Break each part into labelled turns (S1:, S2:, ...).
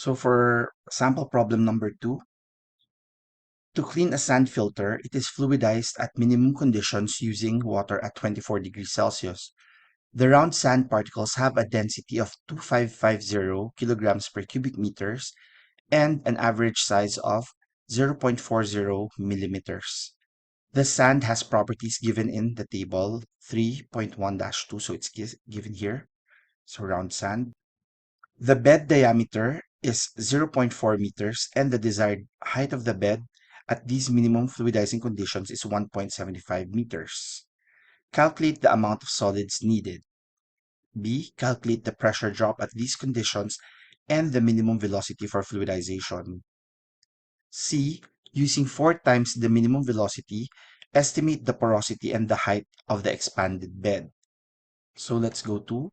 S1: So for sample problem number 2, to clean a sand filter, it is fluidized at minimum conditions using water at 24 degrees Celsius. The round sand particles have a density of 2550 kilograms per cubic meters and an average size of 0.40 millimeters. The sand has properties given in the table 3.1-2, so it's given here. So round sand. The bed diameter is 0.4 meters and the desired height of the bed at these minimum fluidizing conditions is 1.75 meters. Calculate the amount of solids needed. B. Calculate the pressure drop at these conditions and the minimum velocity for fluidization. C. Using 4 times the minimum velocity, estimate the porosity and the height of the expanded bed. So let's go to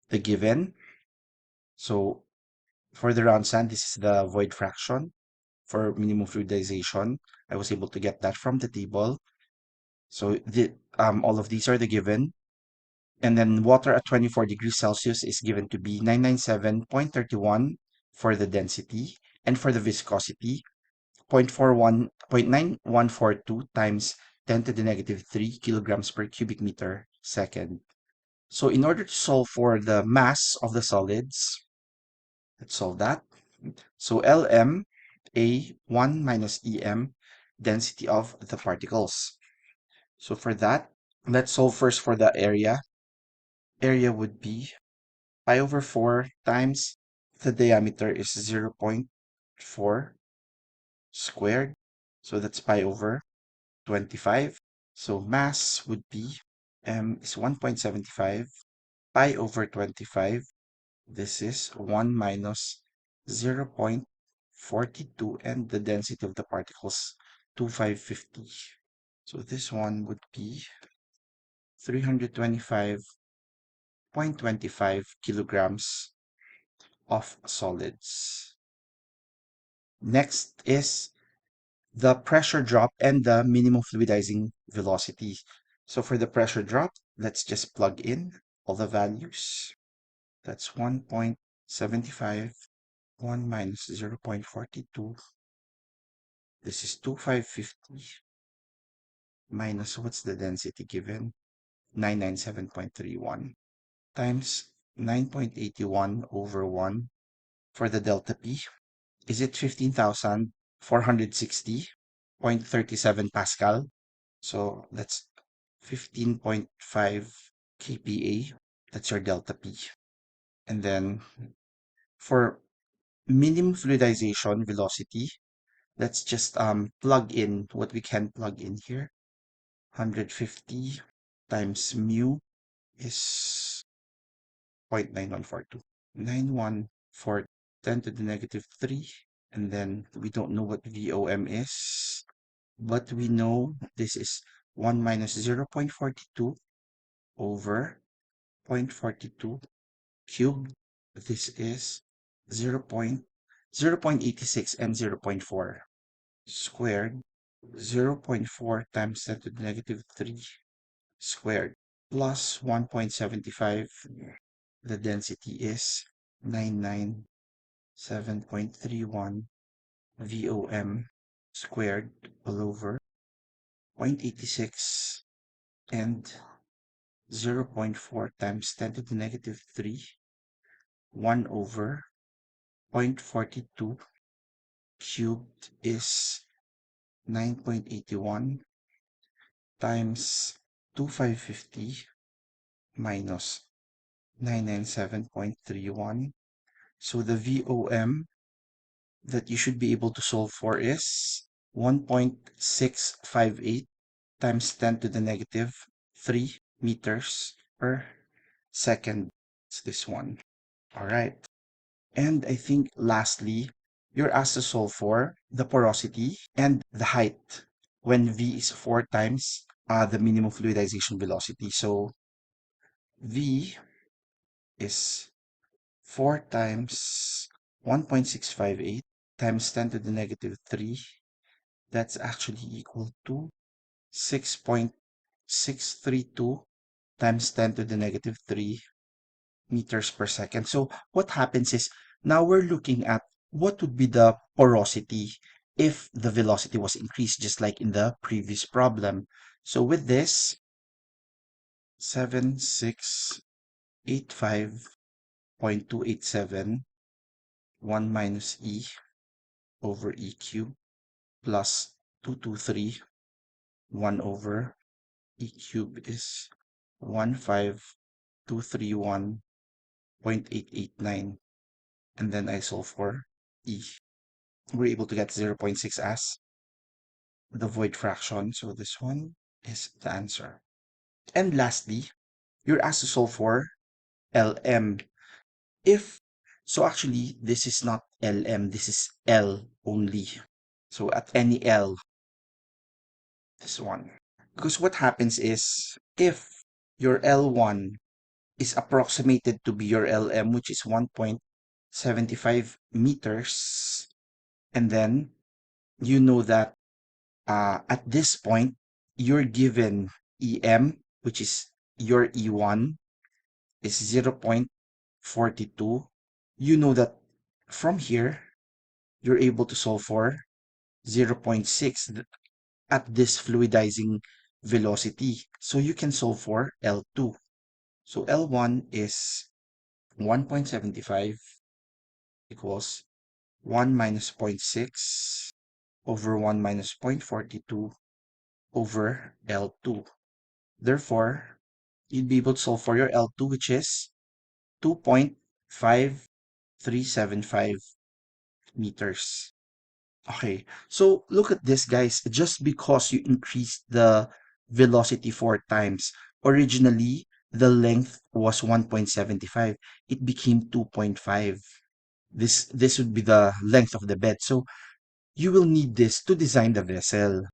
S1: the given. So for the round sand, this is the void fraction for minimum fluidization. I was able to get that from the table. So all of these are the given. And then water at 24 degrees Celsius is given to be 997.31 for the density. And for the viscosity, 0.9142 times 10 to the negative 3 kilograms per cubic meter second. So in order to solve for the mass of the solids, let's solve that. So Lm, A1 minus Em, density of the particles. So for that, let's solve first for the area. Area would be pi over 4 times the diameter is 0.4 squared. So that's pi over 25. So mass would be M is 1.75 pi over 25. This is 1 minus 0.42 and the density of the particles 2550. So this one would be 325.25 kilograms of solids. Next is the pressure drop and the minimum fluidizing velocity. So for the pressure drop, let's just plug in all the values. That's 1.75, 1 minus 0.42. This is 2550 minus what's the density given? 997.31 times 9.81 over 1 for the delta P. Is it 15,460.37 Pascal? So that's 15.5 kPa. That's your delta P. And then for minimum fluidization velocity, let's just plug in what we can plug in here. 150 times mu is 0.9142. 914 10 to the negative 3. And then we don't know what VOM is, but we know this is 1 minus 0.42 over 0.42 cubed. This is 0.86 and 0.4 squared. 0.4 times 10 to the negative 3 squared plus 1.75. The density is 997.31 VOM squared all over 0.86 and 0.4 times 10 to the negative 3, 1 over 0.42 cubed is 9.81 times 2550 minus 997.31. So the VOM that you should be able to solve for is 1.658 times 10 to the negative 3 meters per second. It's this one. All right. And I think lastly, you're asked to solve for the porosity and the height when V is 4 times the minimum fluidization velocity. So V is 4 times 1.658 times 10 to the negative 3. That's actually equal to 6.632 times 10 to the negative 3 meters per second. So what happens is Now we're looking at what would be the porosity if the velocity was increased, just like in the previous problem. So with this, 7685.287, 1 minus e over e cubed plus 223, 1 over e cubed is 15231.889. And then I solve for e. We're able to get zero point 0.6 as the void fraction. So this one is the answer. And lastly, you're asked to solve for Lm. If so, actually, this is not Lm, this is L only. So at any L, this one. Because what happens is if your L1 is approximated to be your Lm, which is 1.75 meters, and then you know that at this point, you're given EM, which is your E1, is 0.42. You know that from here, you're able to solve for zero point 0.6 at this fluidizing velocity. So you can solve for L2. So L1 is 1.75 equals 1 minus zero point 0.6 over 1 minus 0.42 over L2. Therefore, you'd be able to solve for your L2, which is 2.5375 meters. Okay, so look at this, guys. Just because you increased the velocity 4 times, originally the length was 1.75. It became 2.5. This would be the length of the bed. So you will need this to design the vessel.